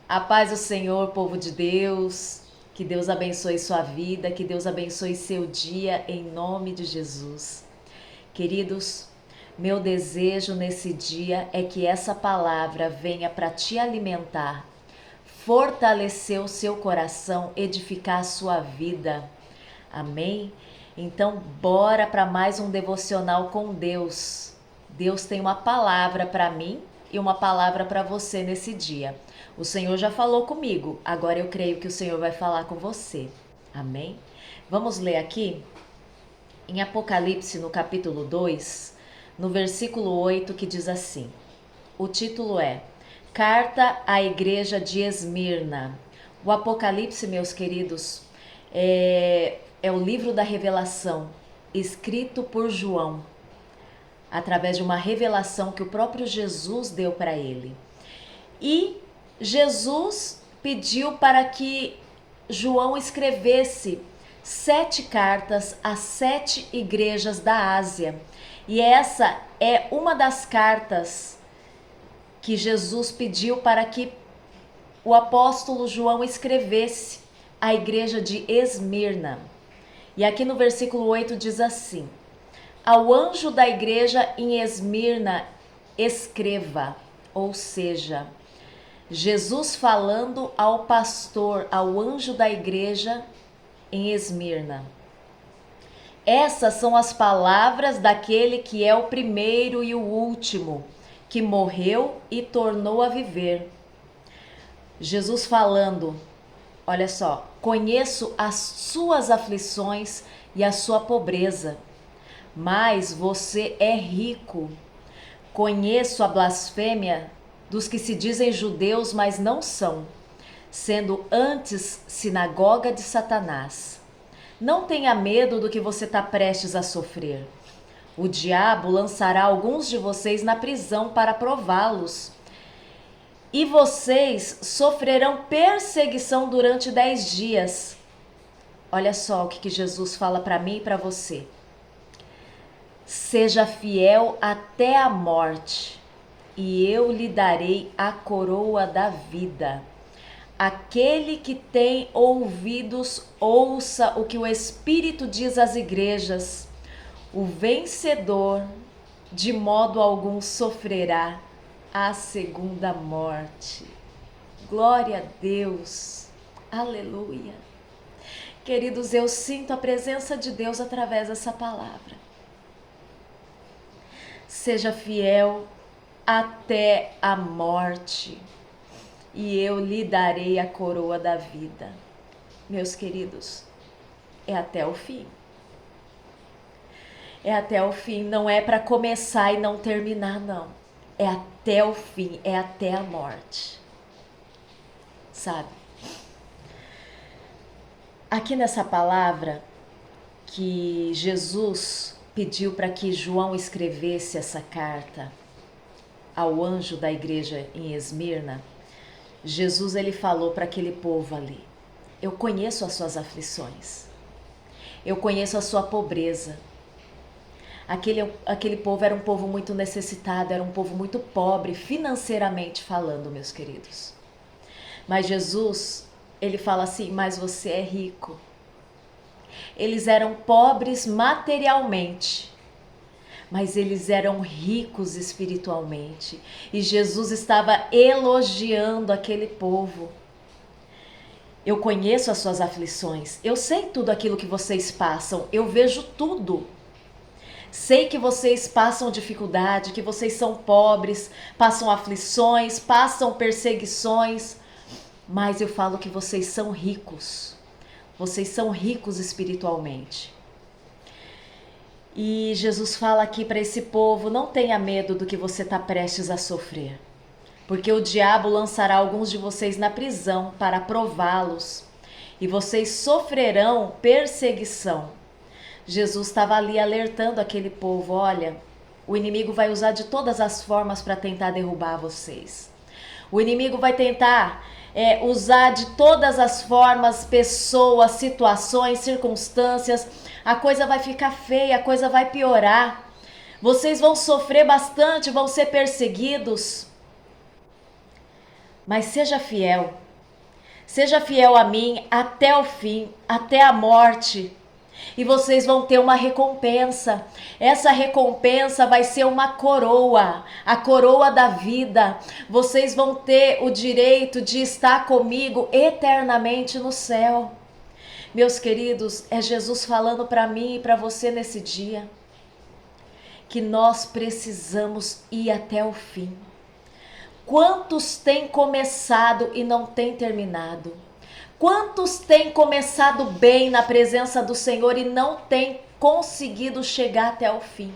A paz do Senhor, povo de Deus. Que Deus abençoe sua vida, que Deus abençoe seu dia, em nome de Jesus. Queridos, meu desejo nesse dia é que essa palavra venha para te alimentar, fortalecer o seu coração, edificar a sua vida. Amém? Então, bora para mais um devocional com Deus. Deus tem uma palavra para mim e uma palavra para você nesse dia. O Senhor já falou comigo, agora eu creio que o Senhor vai falar com você. Amém? Vamos ler aqui em Apocalipse, no capítulo 2, no versículo 8, que diz assim: o título é Carta à Igreja de Esmirna. O Apocalipse, meus queridos, é o livro da revelação, escrito por João, através de uma revelação que o próprio Jesus deu para ele. E Jesus pediu para que João escrevesse 7 cartas a 7 igrejas da Ásia. E essa é uma das cartas que Jesus pediu para que o apóstolo João escrevesse à igreja de Esmirna. E aqui no versículo 8 diz assim: ao anjo da igreja em Esmirna escreva, ou seja, Jesus falando ao pastor, ao anjo da igreja em Esmirna. Essas são as palavras daquele que é o primeiro e o último, que morreu e tornou a viver. Jesus falando, olha só, conheço as suas aflições e a sua pobreza, mas você é rico. Conheço a blasfêmia dos que se dizem judeus, mas não são, sendo antes sinagoga de Satanás. Não tenha medo do que você está prestes a sofrer. O diabo lançará alguns de vocês na prisão para prová-los. E vocês sofrerão perseguição durante 10 dias. Olha só o que Jesus fala para mim e para você. Seja fiel até a morte, e eu lhe darei a coroa da vida. Aquele que tem ouvidos, ouça o que o Espírito diz às igrejas. O vencedor, de modo algum, sofrerá a segunda morte. Glória a Deus. Aleluia. Queridos, eu sinto a presença de Deus através dessa palavra. Seja fiel até a morte, e eu lhe darei a coroa da vida. Meus queridos, é até o fim. É até o fim, não é para começar e não terminar, não. É até o fim, é até a morte. Sabe? Aqui nessa palavra que Jesus pediu para que João escrevesse essa carta ao anjo da igreja em Esmirna, Jesus ele falou para aquele povo ali: eu conheço as suas aflições, eu conheço a sua pobreza. Aquele povo era um povo muito necessitado, era um povo muito pobre financeiramente falando, meus queridos. Mas Jesus, ele fala assim: mas você é rico. Eles eram pobres materialmente, mas eles eram ricos espiritualmente. E Jesus estava elogiando aquele povo. Eu conheço as suas aflições, eu sei tudo aquilo que vocês passam, eu vejo tudo. Sei que vocês passam dificuldade, que vocês são pobres, passam aflições, passam perseguições, mas eu falo que vocês são ricos. Vocês são ricos espiritualmente. E Jesus fala aqui para esse povo: não tenha medo do que você está prestes a sofrer, porque o diabo lançará alguns de vocês na prisão para prová-los, e vocês sofrerão perseguição. Jesus estava ali alertando aquele povo: olha, o inimigo vai usar de todas as formas para tentar derrubar vocês. O inimigo vai tentar usar de todas as formas, pessoas, situações, circunstâncias. A coisa vai ficar feia, a coisa vai piorar. Vocês vão sofrer bastante, vão ser perseguidos. mas seja fiel. Seja fiel a mim até o fim, até a morte. E vocês vão ter uma recompensa. Essa recompensa vai ser uma coroa, a coroa da vida. Vocês vão ter o direito de estar comigo eternamente no céu. Meus queridos, é Jesus falando para mim e para você nesse dia que nós precisamos ir até o fim. Quantos têm começado e não têm terminado? Quantos têm começado bem na presença do Senhor e não têm conseguido chegar até o fim?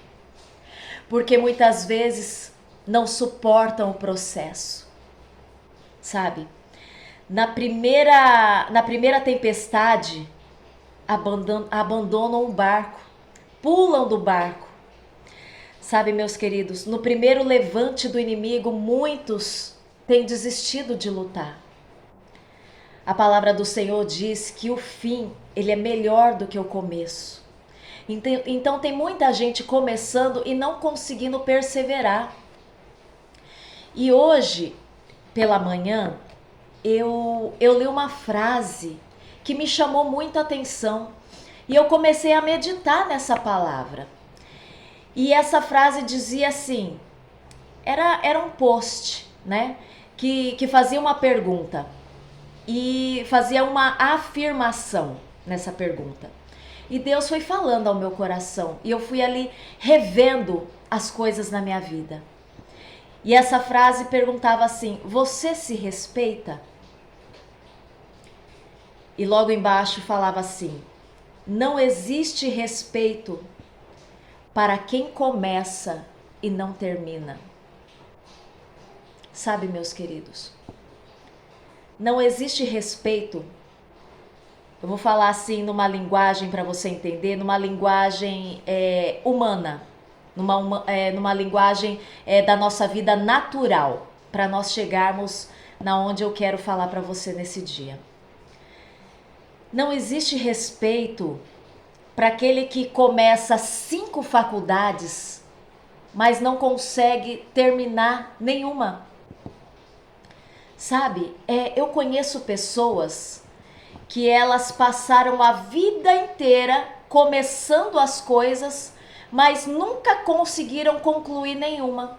Porque muitas vezes não suportam o processo. Sabe? Na primeira tempestade, abandonam o barco, pulam do barco. Sabe, meus queridos, no primeiro levante do inimigo, muitos têm desistido de lutar. A palavra do Senhor diz que o fim, ele é melhor do que o começo. Então tem muita gente começando e não conseguindo perseverar. E hoje, pela manhã, eu li uma frase que me chamou muita atenção. E eu comecei a meditar nessa palavra. E essa frase dizia assim, era um post, né? Que fazia uma pergunta e fazia uma afirmação nessa pergunta. E Deus foi falando ao meu coração e eu fui ali revendo as coisas na minha vida. E essa frase perguntava assim: você se respeita? E logo embaixo falava assim: não existe respeito para quem começa e não termina. Sabe, meus queridos, não existe respeito. Eu vou falar assim numa linguagem para você entender, numa linguagem humana, numa linguagem da nossa vida natural, para nós chegarmos na onde eu quero falar para você nesse dia. Não existe respeito para aquele que começa 5 faculdades, mas não consegue terminar nenhuma. Sabe, eu conheço pessoas que elas passaram a vida inteira começando as coisas, mas nunca conseguiram concluir nenhuma.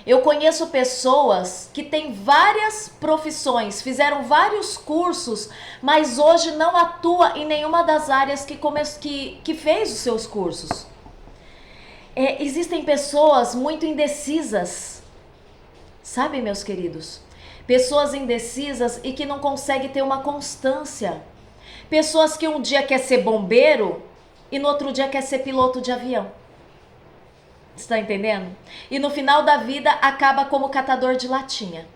Eu conheço pessoas que têm várias profissões, fizeram vários cursos, mas hoje não atua em nenhuma das áreas que fez os seus cursos. Existem pessoas muito indecisas, sabe, meus queridos? Pessoas indecisas e que não conseguem ter uma constância. Pessoas que um dia quer ser bombeiro e no outro dia quer ser piloto de avião. Está entendendo? E no final da vida acaba como catador de latinha.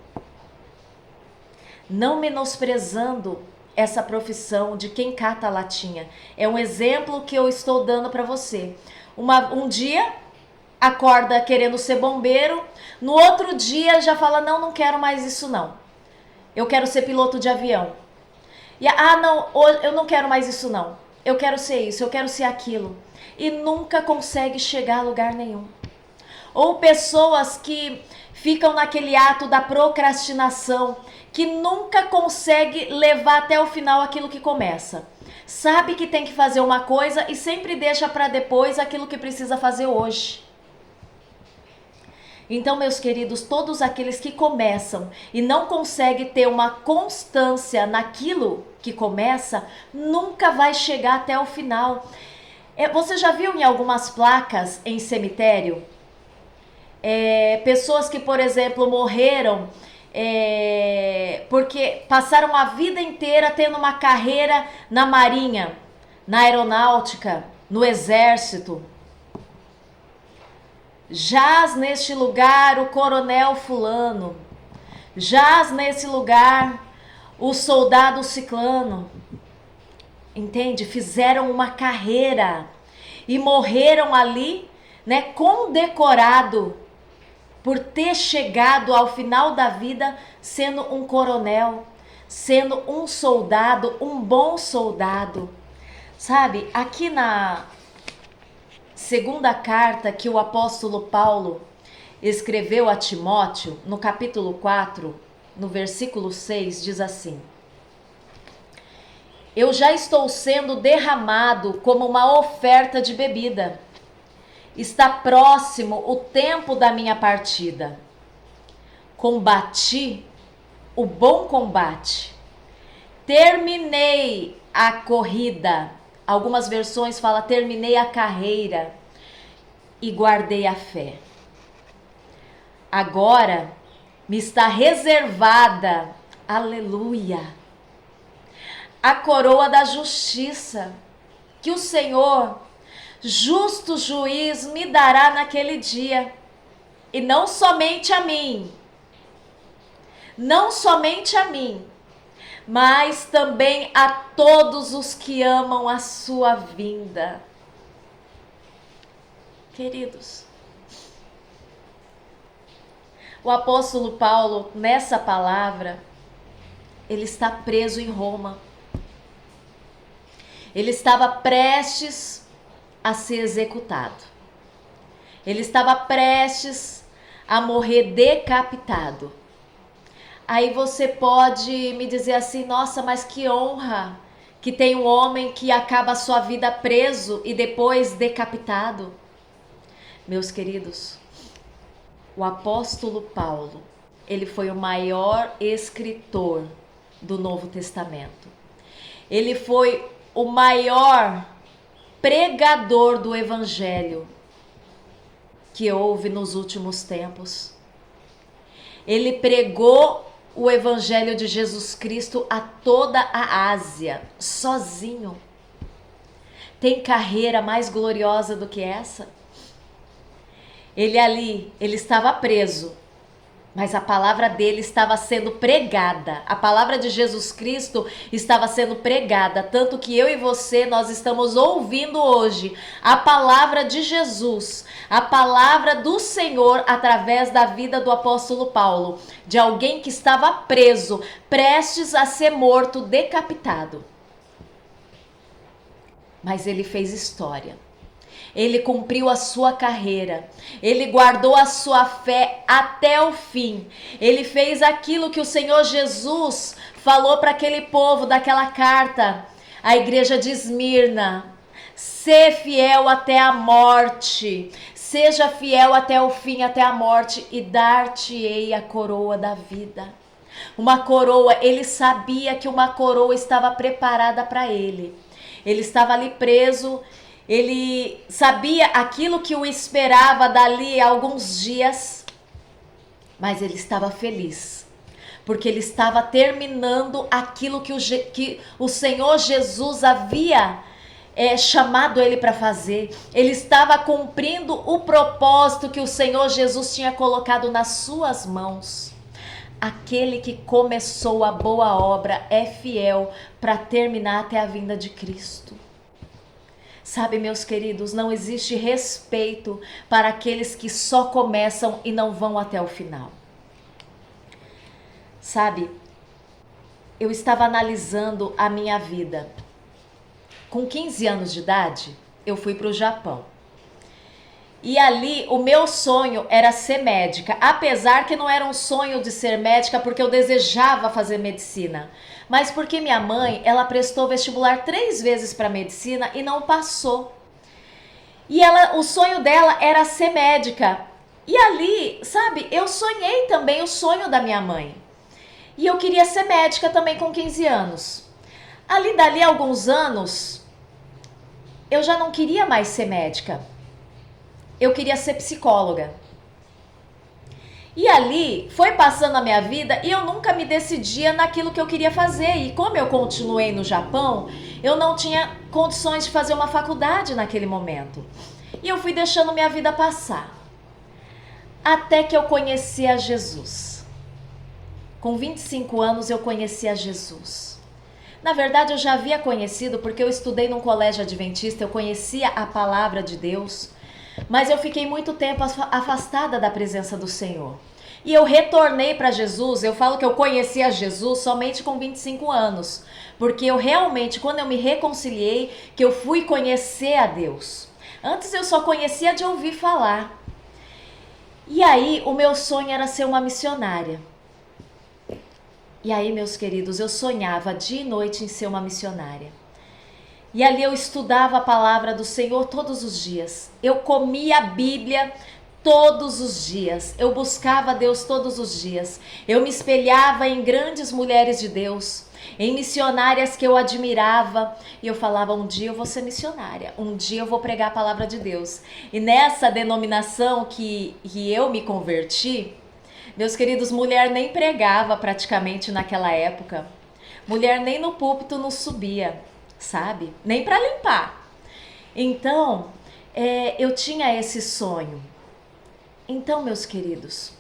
Não menosprezando essa profissão de quem cata a latinha. É um exemplo que eu estou dando para você. Um dia acorda querendo ser bombeiro, no outro dia já fala: não quero mais isso não. Eu quero ser piloto de avião. E não, eu não quero mais isso não. Eu quero ser isso, eu quero ser aquilo. E nunca consegue chegar a lugar nenhum. Ou pessoas que ficam naquele ato da procrastinação, que nunca consegue levar até o final aquilo que começa. Sabe que tem que fazer uma coisa e sempre deixa para depois aquilo que precisa fazer hoje. Então, meus queridos, todos aqueles que começam e não conseguem ter uma constância naquilo que começa, nunca vai chegar até o final. Você já viu em algumas placas em cemitério? Pessoas que, por exemplo, morreram porque passaram a vida inteira tendo uma carreira na marinha, na aeronáutica, no exército. Jaz neste lugar o coronel fulano, jaz nesse lugar o soldado ciclano. Entende? Fizeram uma carreira e morreram ali, né, condecorado por ter chegado ao final da vida sendo um coronel, sendo um soldado, um bom soldado. Sabe, aqui na segunda carta que o apóstolo Paulo, escreveu a Timóteo, no capítulo 4, no versículo 6, diz assim: eu já estou sendo derramado como uma oferta de bebida. Está próximo o tempo da minha partida. Combati o bom combate. Terminei a corrida. Algumas versões falam terminei a carreira e guardei a fé. Agora me está reservada, aleluia, a coroa da justiça, que o Senhor, justo juiz, me dará naquele dia. E não somente a mim, mas também a todos os que amam a sua vinda. Queridos, o apóstolo Paulo, nessa palavra, ele está preso em Roma. Ele estava prestes a ser executado. Ele estava prestes a morrer decapitado. Aí você pode me dizer assim, nossa, mas que honra que tem um homem que acaba a sua vida preso e depois decapitado. Meus queridos, o apóstolo Paulo, ele foi o maior escritor do Novo Testamento. Ele foi o maior pregador do evangelho que houve nos últimos tempos. Ele pregou o evangelho de Jesus Cristo a toda a Ásia, sozinho. Tem carreira mais gloriosa do que essa? Ele estava preso, mas a palavra dele estava sendo pregada. A palavra de Jesus Cristo estava sendo pregada, tanto que eu e você, nós estamos ouvindo hoje a palavra de Jesus, a palavra do Senhor através da vida do apóstolo Paulo, de alguém que estava preso, prestes a ser morto, decapitado. Mas ele fez história. Ele cumpriu a sua carreira, ele guardou a sua fé até o fim. Ele fez aquilo que o Senhor Jesus falou para aquele povo daquela carta, a igreja de Esmirna: sê fiel até a morte, seja fiel até o fim, até a morte, e dar-te-ei a coroa da vida. Uma coroa, ele sabia que uma coroa estava preparada para ele. Ele estava ali preso. Ele sabia aquilo que o esperava dali a alguns dias, mas ele estava feliz, porque ele estava terminando aquilo que o Senhor Jesus havia chamado ele para fazer. Ele estava cumprindo o propósito que o Senhor Jesus tinha colocado nas suas mãos. Aquele que começou a boa obra é fiel para terminar até a vinda de Cristo. Sabe, meus queridos, não existe respeito para aqueles que só começam e não vão até o final. Sabe, eu estava analisando a minha vida. Com 15 anos de idade, eu fui para o Japão. E ali o meu sonho era ser médica, apesar que não era um sonho de ser médica porque eu desejava fazer medicina, mas porque minha mãe, ela prestou vestibular 3 vezes para medicina e não passou. E o sonho dela era ser médica. E ali, sabe, eu sonhei também o sonho da minha mãe. E eu queria ser médica também com 15 anos. Dali a alguns anos, eu já não queria mais ser médica. Eu queria ser psicóloga. E ali foi passando a minha vida e eu nunca me decidia naquilo que eu queria fazer. E como eu continuei no Japão, eu não tinha condições de fazer uma faculdade naquele momento. E eu fui deixando minha vida passar. Até que eu conheci a Jesus. Com 25 anos eu conheci a Jesus. Na verdade eu já havia conhecido porque eu estudei num colégio adventista, eu conhecia a palavra de Deus. Mas eu fiquei muito tempo afastada da presença do Senhor. E eu retornei para Jesus. Eu falo que eu conheci a Jesus somente com 25 anos. Porque eu realmente, quando eu me reconciliei, que eu fui conhecer a Deus. Antes eu só conhecia de ouvir falar. E aí, o meu sonho era ser uma missionária. E aí, meus queridos, eu sonhava dia e noite em ser uma missionária. E ali eu estudava a palavra do Senhor todos os dias. Eu comia a Bíblia todos os dias. Eu buscava Deus todos os dias. Eu me espelhava em grandes mulheres de Deus, em missionárias que eu admirava. E eu falava, um dia eu vou ser missionária. Um dia eu vou pregar a palavra de Deus. E nessa denominação que eu me converti, meus queridos, mulher nem pregava praticamente naquela época. Mulher nem no púlpito não subia, sabe? Nem para limpar. Então, eu tinha esse sonho. Então, meus queridos,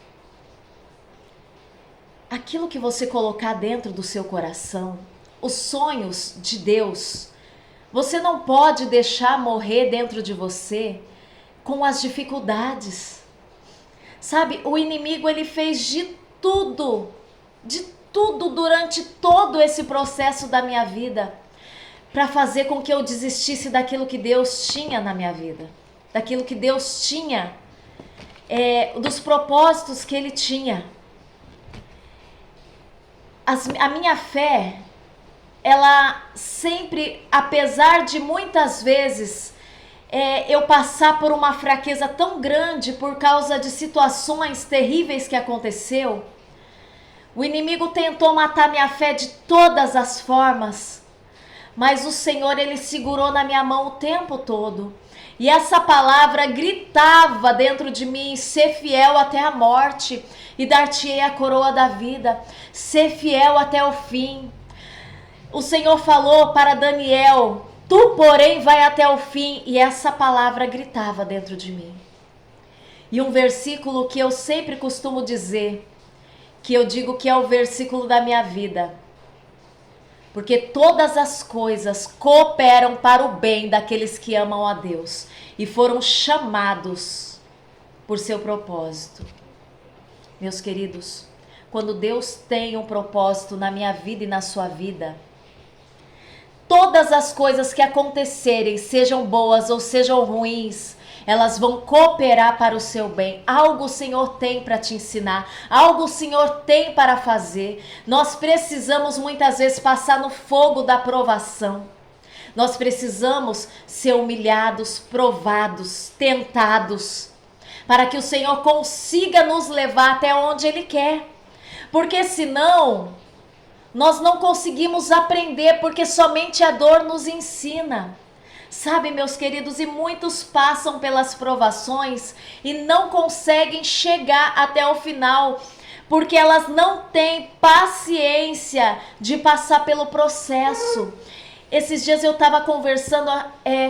aquilo que você colocar dentro do seu coração, os sonhos de Deus, você não pode deixar morrer dentro de você com as dificuldades. Sabe, o inimigo ele fez de tudo durante todo esse processo da minha vida para fazer com que eu desistisse daquilo que Deus tinha na minha vida, daquilo que Deus tinha, dos propósitos que Ele tinha. A minha fé, ela sempre, apesar de muitas vezes eu passar por uma fraqueza tão grande por causa de situações terríveis que aconteceu, o inimigo tentou matar minha fé de todas as formas, mas o Senhor, Ele segurou na minha mão o tempo todo. E essa palavra gritava dentro de mim, ser fiel até a morte e dar-te-ei a coroa da vida, ser fiel até o fim. O Senhor falou para Daniel, tu porém vai até o fim, e essa palavra gritava dentro de mim. E um versículo que eu sempre costumo dizer, que eu digo que é o versículo da minha vida, porque todas as coisas cooperam para o bem daqueles que amam a Deus e foram chamados por seu propósito. Meus queridos, quando Deus tem um propósito na minha vida e na sua vida, todas as coisas que acontecerem, sejam boas ou sejam ruins, elas vão cooperar para o seu bem. Algo o Senhor tem para te ensinar, algo o Senhor tem para fazer. Nós precisamos muitas vezes passar no fogo da provação. Nós precisamos ser humilhados, provados, tentados, para que o Senhor consiga nos levar até onde Ele quer. Porque senão, nós não conseguimos aprender, porque somente a dor nos ensina. Sabe, meus queridos, e muitos passam pelas provações e não conseguem chegar até o final, porque elas não têm paciência de passar pelo processo. Esses dias eu estava conversando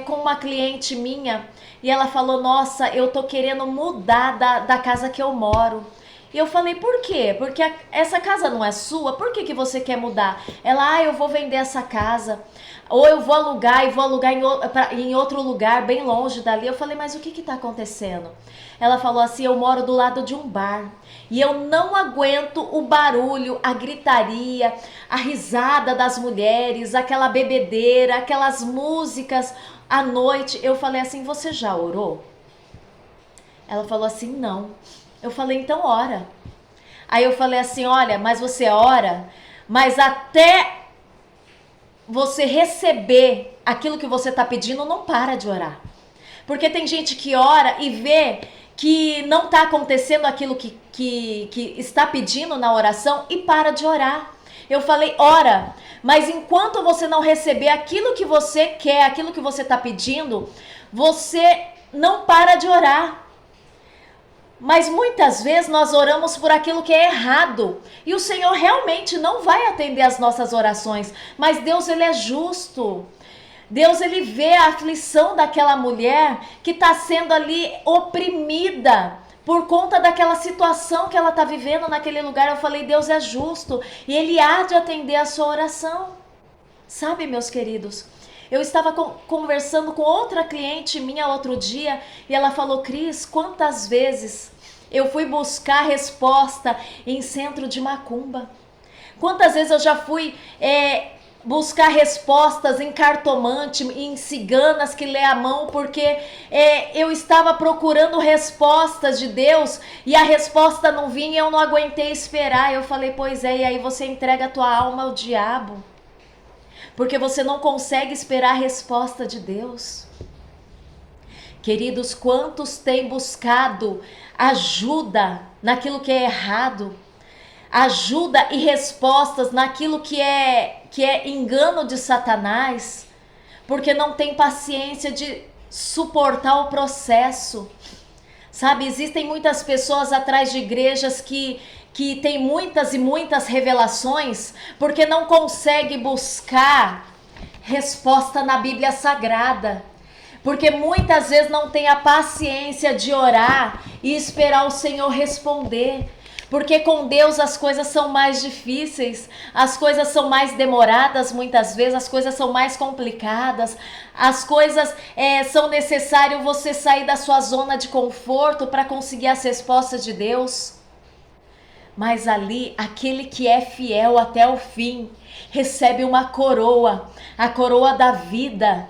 com uma cliente minha e ela falou, nossa, eu tô querendo mudar da casa que eu moro. E eu falei, por quê? Porque essa casa não é sua? Por que você quer mudar? Ela, eu vou vender essa casa. Ou eu vou alugar e vou alugar em outro lugar, bem longe dali. Eu falei, mas o que está acontecendo? Ela falou assim, eu moro do lado de um bar. E eu não aguento o barulho, a gritaria, a risada das mulheres, aquela bebedeira, aquelas músicas à noite. Eu falei assim, você já orou? Ela falou assim, não. Eu falei, então ora. Aí eu falei assim, olha, mas você ora, mas até você receber aquilo que você está pedindo, não para de orar. Porque tem gente que ora e vê que não está acontecendo aquilo que está pedindo na oração e para de orar. Eu falei, ora, mas enquanto você não receber aquilo que você quer, aquilo que você está pedindo, você não para de orar. Mas muitas vezes nós oramos por aquilo que é errado. E o Senhor realmente não vai atender as nossas orações. Mas Deus, Ele é justo. Deus, Ele vê a aflição daquela mulher que está sendo ali oprimida por conta daquela situação que ela está vivendo naquele lugar. Eu falei, Deus é justo e Ele há de atender a sua oração. Sabe, meus queridos? Eu estava conversando com outra cliente minha outro dia e ela falou, Cris, quantas vezes eu fui buscar resposta em centro de macumba? Quantas vezes eu já fui buscar respostas em cartomante, em ciganas que lê a mão, porque eu estava procurando respostas de Deus e a resposta não vinha e eu não aguentei esperar. Eu falei, pois é, e aí você entrega a tua alma ao diabo, porque você não consegue esperar a resposta de Deus. Queridos, quantos têm buscado ajuda naquilo que é errado, ajuda e respostas naquilo que é engano de Satanás, porque não tem paciência de suportar o processo. Sabe, existem muitas pessoas atrás de igrejas que têm muitas e muitas revelações, porque não consegue buscar resposta na Bíblia Sagrada. Porque muitas vezes não tem a paciência de orar e esperar o Senhor responder. Porque com Deus as coisas são mais difíceis, as coisas são mais demoradas muitas vezes, as coisas são mais complicadas, as coisas são necessário você sair da sua zona de conforto para conseguir as respostas de Deus. Mas ali, aquele que é fiel até o fim, recebe uma coroa, a coroa da vida.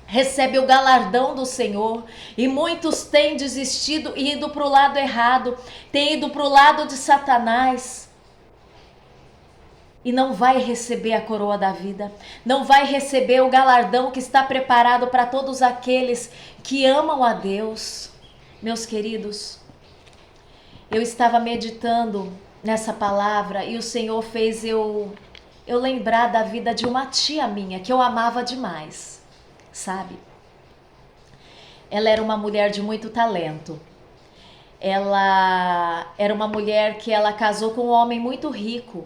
Recebe o galardão do Senhor, e muitos têm desistido e ido para o lado errado, têm ido para o lado de Satanás, e não vai receber a coroa da vida, não vai receber o galardão que está preparado para todos aqueles que amam a Deus. Meus queridos, eu estava meditando nessa palavra e o Senhor fez eu lembrar da vida de uma tia minha que eu amava demais. Sabe? Ela era uma mulher de muito talento. Ela era uma mulher que ela casou com um homem muito rico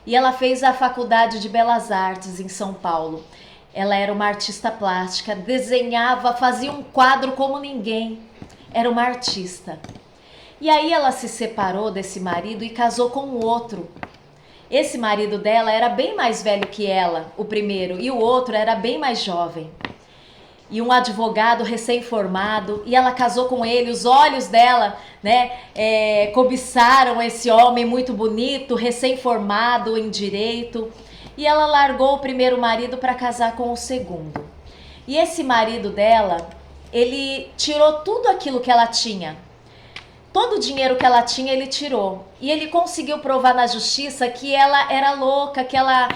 e ela fez a faculdade de Belas Artes em São Paulo. Ela era uma artista plástica, desenhava, fazia um quadro como ninguém. Era uma artista. E aí ela se separou desse marido e casou com um outro. Esse marido dela era bem mais velho que ela, o primeiro, e o outro era bem mais jovem. E um advogado recém-formado, e ela casou com ele, os olhos dela, cobiçaram esse homem muito bonito, recém-formado em direito, e ela largou o primeiro marido para casar com o segundo. E esse marido dela, ele tirou tudo aquilo que ela tinha, todo o dinheiro que ela tinha ele tirou, e ele conseguiu provar na justiça que ela era louca, que ela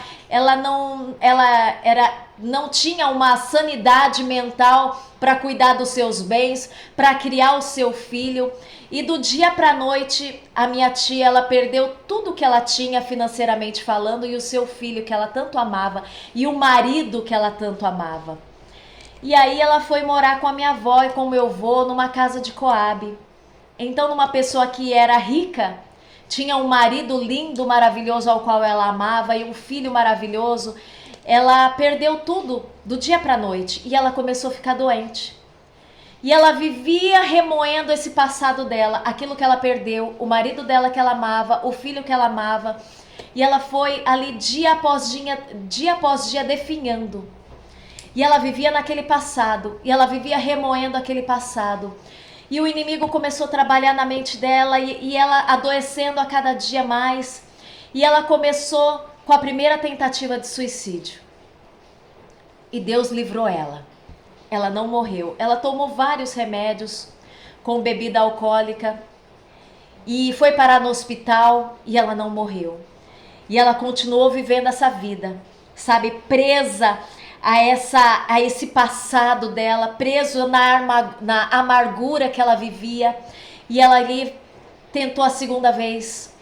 não tinha uma sanidade mental para cuidar dos seus bens, para criar o seu filho. E do dia para a noite, a minha tia, ela perdeu tudo que ela tinha financeiramente falando, e o seu filho que ela tanto amava, e o marido que ela tanto amava. E aí ela foi morar com a minha avó e com o meu avô numa casa de Coab. Então, numa pessoa que era rica, tinha um marido lindo, maravilhoso, ao qual ela amava, e um filho maravilhoso, ela perdeu tudo do dia para a noite e ela começou a ficar doente. E ela vivia remoendo esse passado dela, aquilo que ela perdeu, o marido dela que ela amava, o filho que ela amava. E ela foi ali dia após dia definhando. E ela vivia naquele passado, e ela vivia remoendo aquele passado. E o inimigo começou a trabalhar na mente dela e ela adoecendo a cada dia mais. E ela começou com a primeira tentativa de suicídio. E Deus livrou ela. Ela não morreu. Ela tomou vários remédios com bebida alcoólica e foi parar no hospital e ela não morreu. E ela continuou vivendo essa vida, sabe, presa a esse passado dela, preso na amargura que ela vivia. E ela ali tentou a segunda vez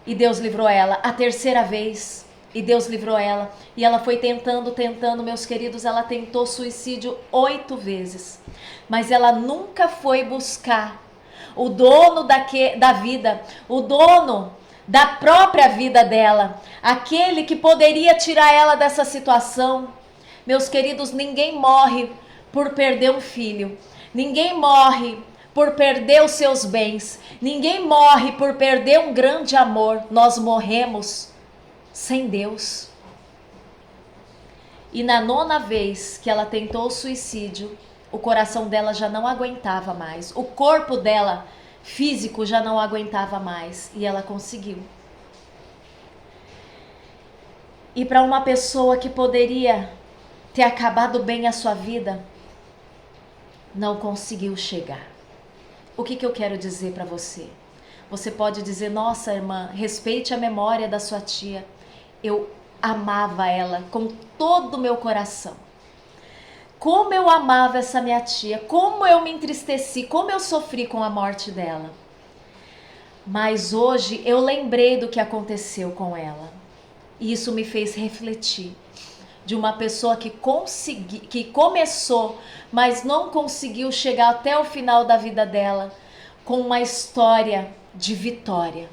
e Deus livrou ela, a terceira vez e Deus livrou ela, e ela foi tentando, meus queridos, ela tentou suicídio 8 vezes, mas ela nunca foi buscar o dono da vida, o dono da própria vida dela, aquele que poderia tirar ela dessa situação. Meus queridos, ninguém morre por perder um filho, ninguém morre por perder os seus bens, ninguém morre por perder um grande amor. Nós morremos sem Deus. E na 9ª vez que ela tentou o suicídio, o coração dela já não aguentava mais, o corpo dela físico já não aguentava mais, e ela conseguiu. E para uma pessoa que poderia ter acabado bem a sua vida, não conseguiu chegar. O que eu quero dizer para você? Você pode dizer, nossa irmã, respeite a memória da sua tia. Eu amava ela com todo o meu coração. Como eu amava essa minha tia, como eu me entristeci, como eu sofri com a morte dela. Mas hoje eu lembrei do que aconteceu com ela. E isso me fez refletir. De uma pessoa que começou, mas não conseguiu chegar até o final da vida dela com uma história de vitória.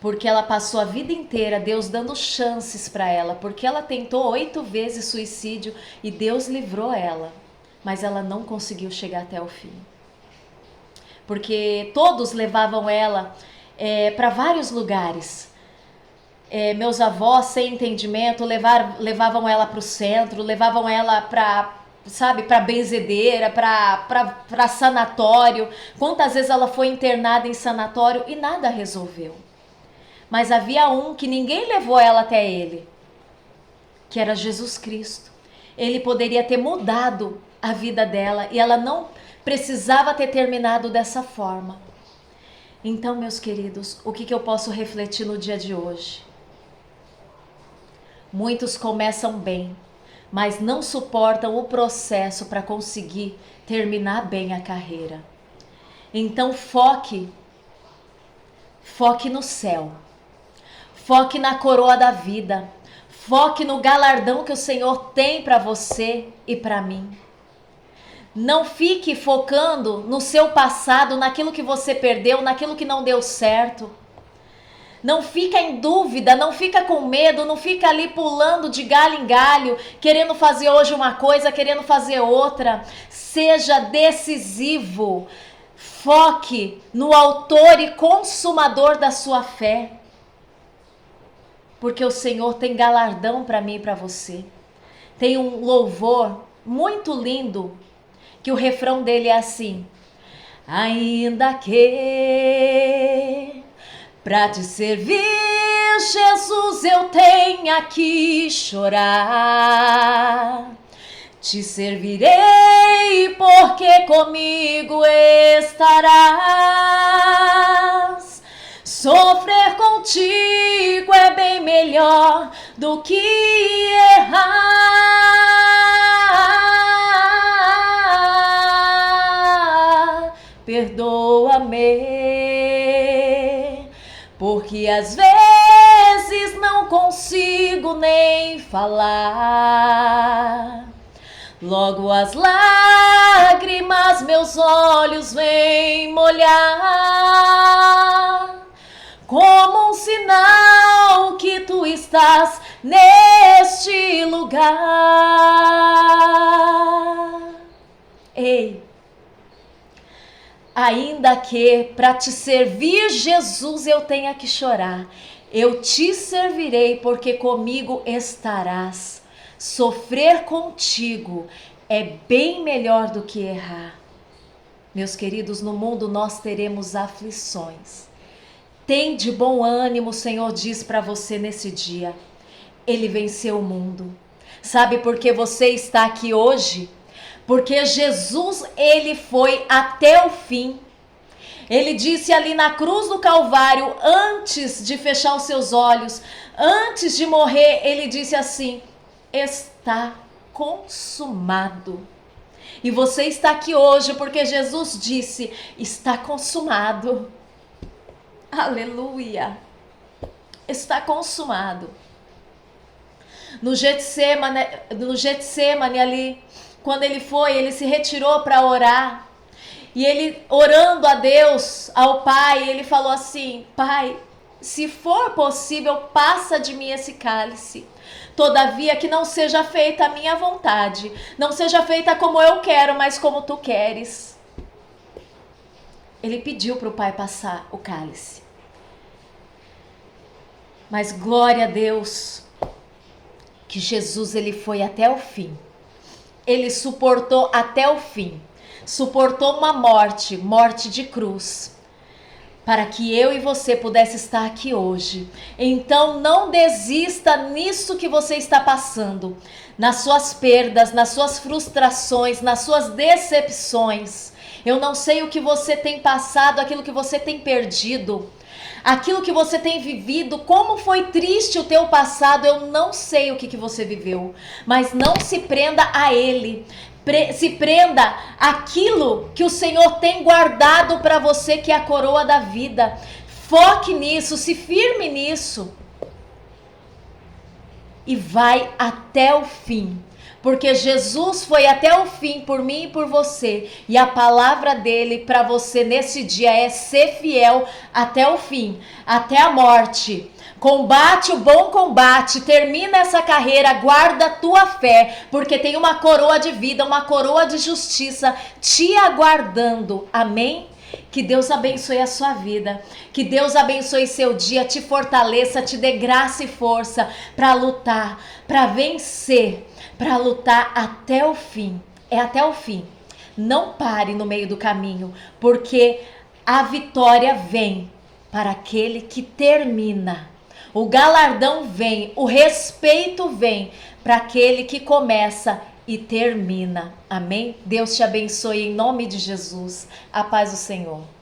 Porque ela passou a vida inteira, Deus dando chances para ela, porque ela tentou 8 vezes suicídio e Deus livrou ela, mas ela não conseguiu chegar até o fim. Porque todos levavam ela para vários lugares. Meus avós, sem entendimento, levavam ela para o centro, levavam ela para benzedeira, para sanatório. Quantas vezes ela foi internada em sanatório e nada resolveu. Mas havia um que ninguém levou ela até ele, que era Jesus Cristo. Ele poderia ter mudado a vida dela e ela não precisava ter terminado dessa forma. Então, meus queridos, o que eu posso refletir no dia de hoje? Muitos começam bem, mas não suportam o processo para conseguir terminar bem a carreira. Então foque no céu, foque na coroa da vida, foque no galardão que o Senhor tem para você e para mim. Não fique focando no seu passado, naquilo que você perdeu, naquilo que não deu certo. Não fica em dúvida, não fica com medo, não fica ali pulando de galho em galho, querendo fazer hoje uma coisa, querendo fazer outra. Seja decisivo. Foque no autor e consumador da sua fé. Porque o Senhor tem galardão para mim e para você. Tem um louvor muito lindo, que o refrão dele é assim: ainda que pra te servir, Jesus, eu tenha que chorar. Te servirei porque comigo estarás. Sofrer contigo é bem melhor do que errar. Perdoa-me, porque às vezes não consigo nem falar. Logo as lágrimas meus olhos vêm molhar, como um sinal que tu estás neste lugar. Ei! Ainda que para te servir, Jesus, eu tenha que chorar, eu te servirei porque comigo estarás. Sofrer contigo é bem melhor do que errar. Meus queridos, no mundo nós teremos aflições. Tem de bom ânimo, o Senhor diz para você nesse dia. Ele venceu o mundo. Sabe por que você está aqui hoje? Porque Jesus, ele foi até o fim. Ele disse ali na cruz do Calvário, antes de fechar os seus olhos, antes de morrer, ele disse assim: está consumado. E você está aqui hoje porque Jesus disse: está consumado. Aleluia. Está consumado. No Getsemane ali, quando ele se retirou para orar. E ele orando a Deus, ao Pai, ele falou assim: Pai, se for possível, passa de mim esse cálice. Todavia que não seja feita a minha vontade, não seja feita como eu quero, mas como tu queres. Ele pediu para o Pai passar o cálice. Mas glória a Deus, que Jesus ele foi até o fim. Ele suportou até o fim. Suportou uma morte de cruz. para que eu e você pudesse estar aqui hoje. Então não desista nisso que você está passando, nas suas perdas, nas suas frustrações, nas suas decepções. Eu não sei o que você tem passado, aquilo que você tem perdido, aquilo que você tem vivido, como foi triste o teu passado, eu não sei o que você viveu, mas não se prenda a ele. Se prenda àquilo que o Senhor tem guardado para você, que é a coroa da vida. Foque nisso, se firme nisso. E vai até o fim. Porque Jesus foi até o fim por mim e por você. E a palavra dele para você nesse dia é ser fiel até o fim, até a morte. Combate o bom combate, termina essa carreira, guarda a tua fé, porque tem uma coroa de vida, uma coroa de justiça te aguardando. Amém? Que Deus abençoe a sua vida, que Deus abençoe seu dia, te fortaleça, te dê graça e força para lutar, para vencer, para lutar até o fim. É até o fim. Não pare no meio do caminho, porque a vitória vem para aquele que termina. O galardão vem, o respeito vem para aquele que começa e termina. Amém? Deus te abençoe em nome de Jesus. A paz do Senhor.